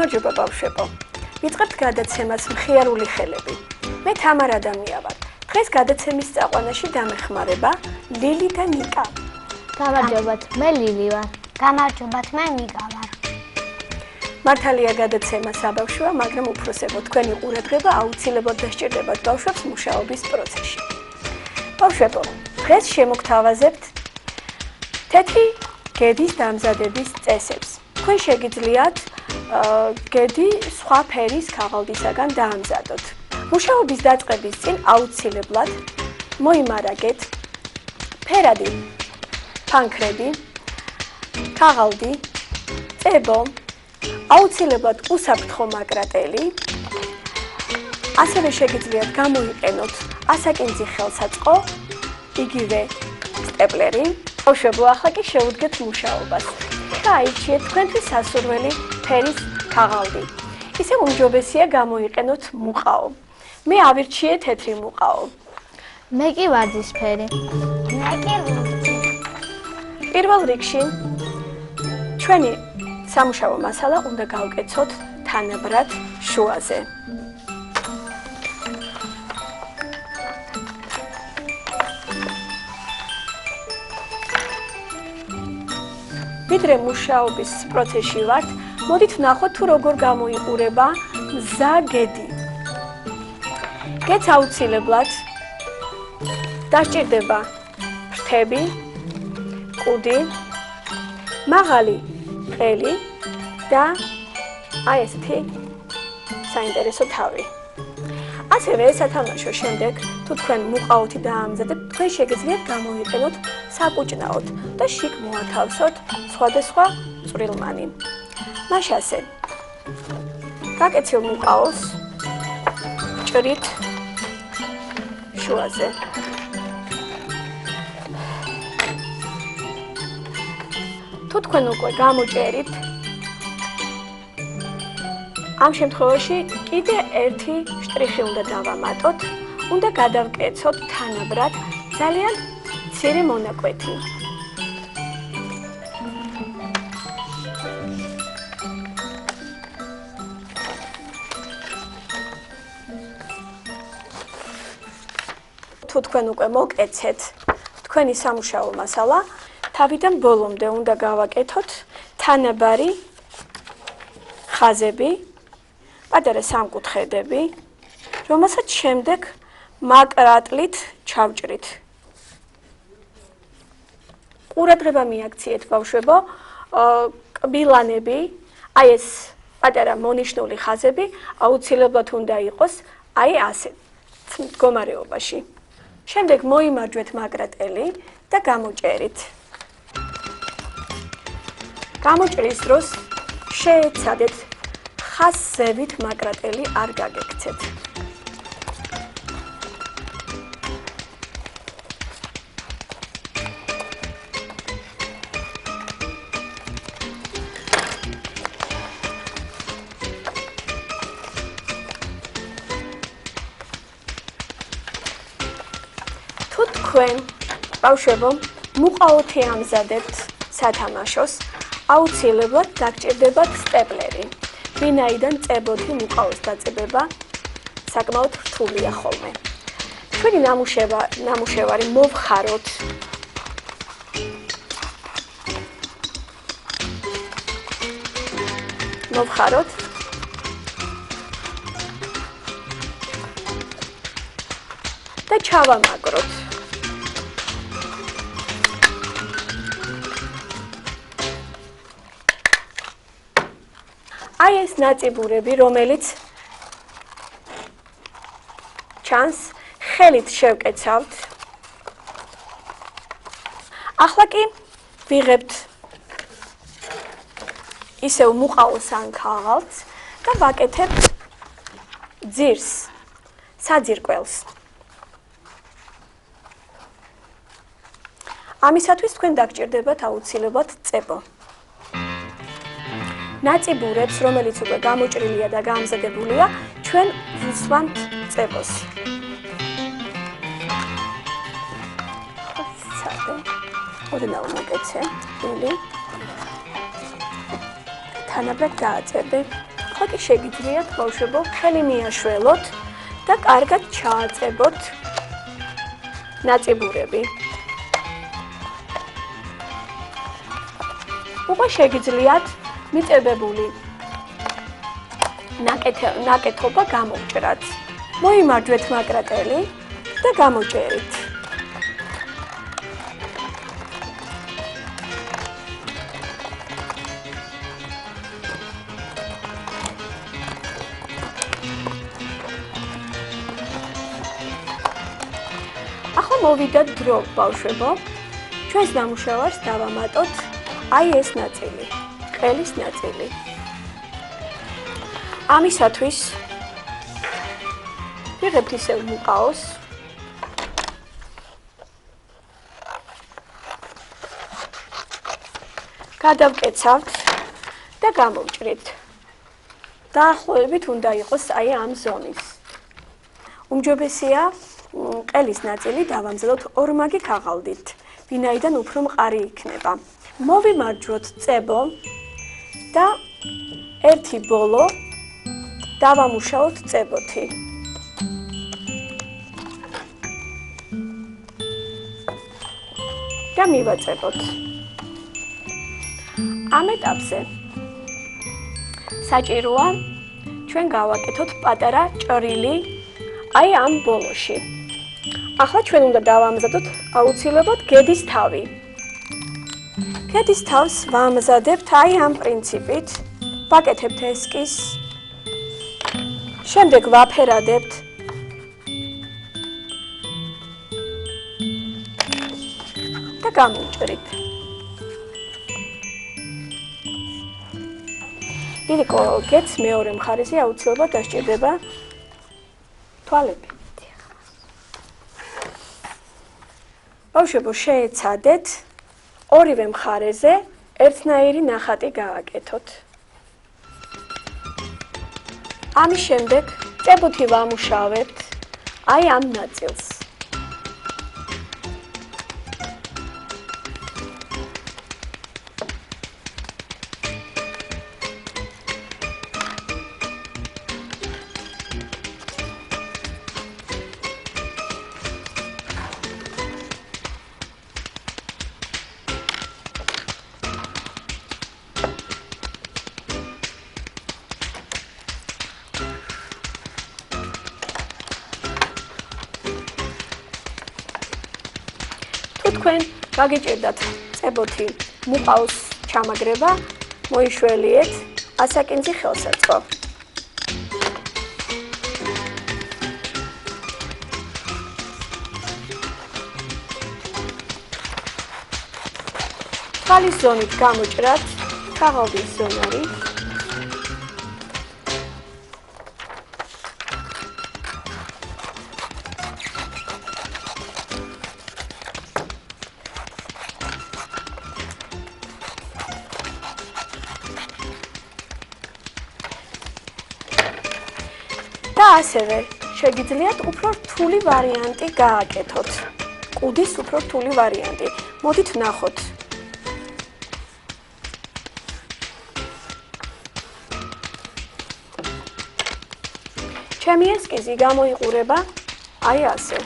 გამარჯობა ბავშვებო. Ვიწყებთ გადაცემას მხიარული ხელები. მე თამარ ადამია ვარ. დღეს გადაცემის წაყვანაში დამეხმარება ლილი და ნიკა. გამარჯობათ, მე ლილი ვარ. გამარჯობათ, მე ნიკა ვარ. მართალია გადაცემა საბავშვოა, მაგრამ უფროსებო, თქვენი ყურადღება აუცილებლად დასჭირდებათ ბავშვებს მუშაობის პროცესში. ბავშვებო, დღეს შემოგთავაზებთ თეთრი გედის დამზადების წესებს. თქვენ შეგიძლიათ გედი სხვა ფერის ქაღალდისაგან დაამზადოთ. მუშაობის დაწყების წინ აუცილებლად მოიმარაგეთ ფერადი ფანქრები, ქაღალდი, წებო, აუცილებლად უსაფრთხო მაგრატელი, ასევე შეგიძლიათ გამოიყენოთ ასაკინძი ხელსაწყო, იგივე სტეპლერი. ბავშვებო, ახლა კი შევუდგეთ მუშაობას. გაიჩიეთ თქვენთვის სასურველი ფერის ქაღალდი. ისე უმჯობესია გამოიყენოთ მუყაო. მე ავირჩიე თეთრი მუყაო. მე კი ვარდისფერი. მე კი ლურჯი. პირველ რიგში ჩვენი სამუშაო მასალა უნდა გავკეცოთ თანაბრად შუაზე. ვიდრე მუშაობის პროცესში ვართ, მოდით ვნახოთ თუ როგორ გამოიყურება მზა გედი. გედს აუცილებლად დასჭირდება ფრთები, კუდი, მაღალი ყელი და აი ესეთი საინტერესო თავი. ასევე სათამაშო შემდეგ, თუ თქვენ მუყაოთი დაამზადებთ, თქვენ შეგიძლიათ გამოიყენოთ საკუჭნაოდ და შიგ მოათავსოთ სხვადასხვა წვრილმანი. მაშასე გაკეცილ მუყაოს ჭრით შუაზე. თუ თქვენ უკვე გამოჭერით, ამ შემთხვევაში კიდე ერთი შტრიხი უნდა დავამატოთ, უნდა გადავკეცოთ თანაბრად ძალიან მცირე მონაკვეთი. თუ თქვენ უკვე მოკეცეთ თქვენი სამუშაო მასალა, თავიდან ბოლომდე უნდა გავაკეთოთ თანაბარი ხაზები, პატარა სამკუთხედები, რომელსაც შემდეგ მაგრატლით ჩავჭრით. ყურადღება მიაქციეთ ბავშვებო, კბილანები, აი ეს პატარა მონიშნული ხაზები აუცილებლად უნდა იყოს აი ასეთ მდგომარეობაში. შემდეგ მოიმარჯვეთ მაგრატელი და გამოჭერით. გამოჭრის დროს შეეცადეთ ხაზზევით მაგრატელი არ გაგექცეთ. თუ თქვენ ბავშვებო მუყაოთი ამზადებთ სათამაშოს, აუცილებლად დაგჭირდებათ სტეპლერი. ვინაიდან წებოთი მუყაოს დაწყება საკმაოდ რთულია ხოლმე. ჩვენი ნამუშევარი მოვხაროთ. და ჩავამაგროთ. აი ეს ნაწიბურები, რომელიც ჩანს, ხელით შევკეცავთ. ახლა კი ვიღებთ ისევ მუყაოს ან ქაღალდს და ვაკეთებთ ძირს, საძირკველს. ამისათვის თქვენ დაგჭირდებათ აუცილებლად წებო. ნაწიბურებს, რომელიც უკვე გამოჭრილია და გაამზადებულია, ჩვენ ვუსვამთ წებოს. ოდნავ მოკეცე, ლილი. თანაბრად დააწერდი ახლა კი შეგიძლიათ ბავშვებო ხელი მიაშველოთ და კარგად ჩააწებოთ ნაწიბურები. უკვე შეგიძლიათ მიწებებული ნაკეთობა გამოვჭრათ. მოიმარჯვეთ მაკრატელი და გამოჭერით. ახლა მოვიდა დრო ბავშვებო, ჩვენს ნამუშევარს დავამატოთ აი ეს ნაწილი, ყელის ნაწილი. ამისათვის ვიღებთ ისევ მუყაოს. გადავკეცავთ და გამოვჭრით. დაახლოებით უნდა იყოს აი ამ ზონის. უმჯობესია ყელის ნაწილი დავამზადოთ ორმაგი ქაღალდით, ვინაიდან უფრო მყარი იქნება. მოვიმარჯვოთ წებო და ერთი ბოლო დავამუშაოთ წებოთი. და მივაწებოთ. ამ ეტაპზე საჭიროა ჩვენ გავაკეთოთ პატარა ჭრილი აი ამ ბოლოში. ახლა ჩვენ უნდა დავამზადოთ აუცილებლად გედის თავი. გედის თავს ვამზადებთ აი ამ პრინციპით. ვაკეთებთ ესკიზს. შემდეგ ვაფერადებთ. და გამოვჭრით. ლილიკო, გეც მეორე მხარეზე აუცილებლად დასჭირდება თვალები. ბავშვებო, შეეცადეთ ორივე მხარეზე ერთნაირი ნახატი გააკეთოთ. ამის შემდეგ წებოთი ვამუშავებთ აი ამ ნაწილს. თქვენ გაგიჭირდათ წებოთი მუყაოს ჩამაგრება, მოიშველიეთ ასაკინძი ხელსაწყო. თვალის ზონით გამოჭრათ ქაღალდის ზონარი. და ასევე შეგიძლიათ უფრო რთული ვარიანტი გააკეთოთ. კუდის უფრო რთული ვარიანტი. მოდით ვნახოთ. ჩემი ესკიზი გამოიყურება აი ასე.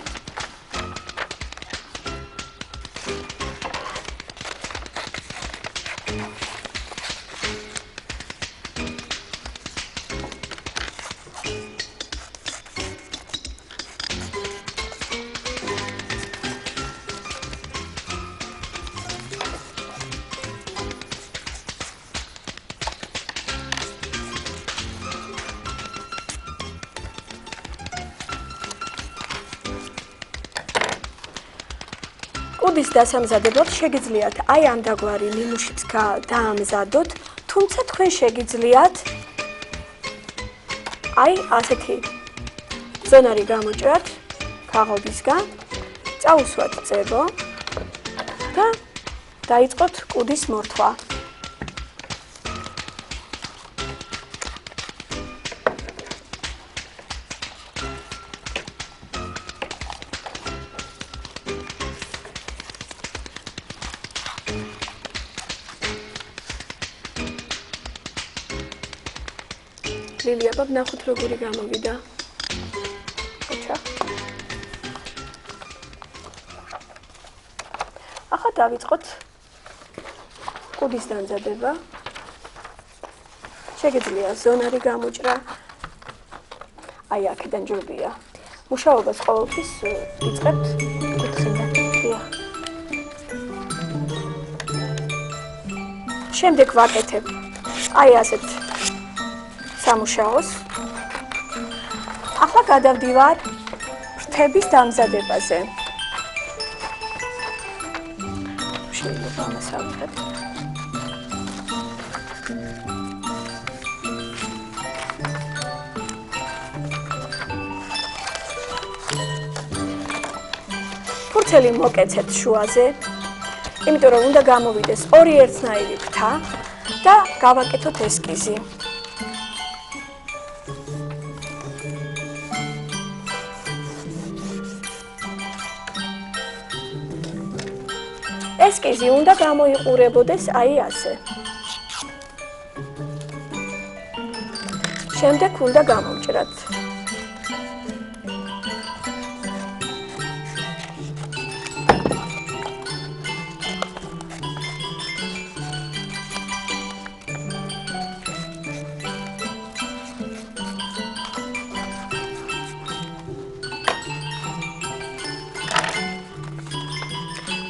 კუდის დასამზადებლად შეგიძლიათ აი ამ დაგვარი ნიმუშიც დაამზადოთ, თუმცა თქვენ შეგიძლიათ აი ასეთი ზონარი გამოჭრათ ქაღალდისგან, წაუსვათ წებო და დაიწყოთ კუდის მორთვა. ლილი აბა ვნახოთ როგორი გამოვიდა. ხოჩა. ახლა დავიწყოთ კუდის დამზადება. შეგიძლია ზონარი გამოჭრა. აი აქედან ჯობია. მუშაობას ყოველთვის იწყებთ კუთხიდან. დიახ. შემდეგ ვაკეთებ აი ასეთ სამუშაოს. ახლა გადავდივარ ფრთების დამზადებაზე. შეიძლება ამას ავიღებ. ფურცელი მოკეცეთ შუაზე, იმიტომ რომ უნდა გამოვიდეს ორი ერთნაირი ფრთა და გავაკეთოთ ესკიზი. ესკიზი უნდა გამოიყურებოდეს აი ასე. შემდეგ უნდა გამოვჭრათ.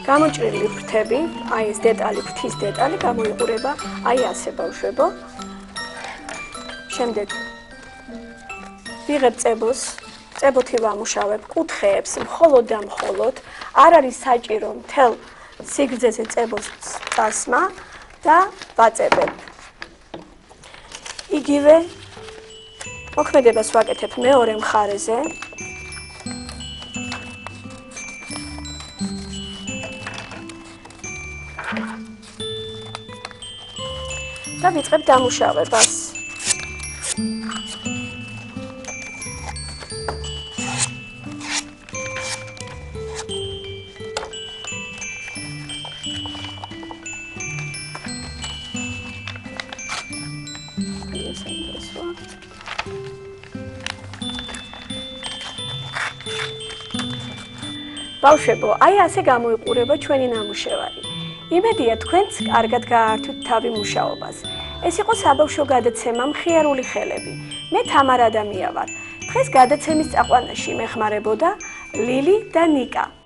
გამოჭრილი ფრთები, აი ეს დეტალი, ფრთის დეტალი გამოიყურება აი ასე ბავშვებო. შემდეგ ვიღებ წებოს, წებოთი ვამუშავებ კუთხეებს მხოლოდ და მხოლოდ, არ არის საჭირო მთელ სიგრძეზე წებოს წასმა და ვაწებებ. იგივე მოქმედებას ვაკეთებ მეორე მხარეზე. და ვიწყებ დამუშავებას. ბავშვებო, აი ასე გამოიყურება ჩვენი ნამუშევარი. იმედია თქვენც კარგად გაართვით თავი მუშაობას. ეს იყო საბავშვო გადაცემა მხიარული ხელები. მე თამარ ადამია ვარ. დღეს გადაცემის წაყვანაში მეხმარებოდა ლილი და ნიკა.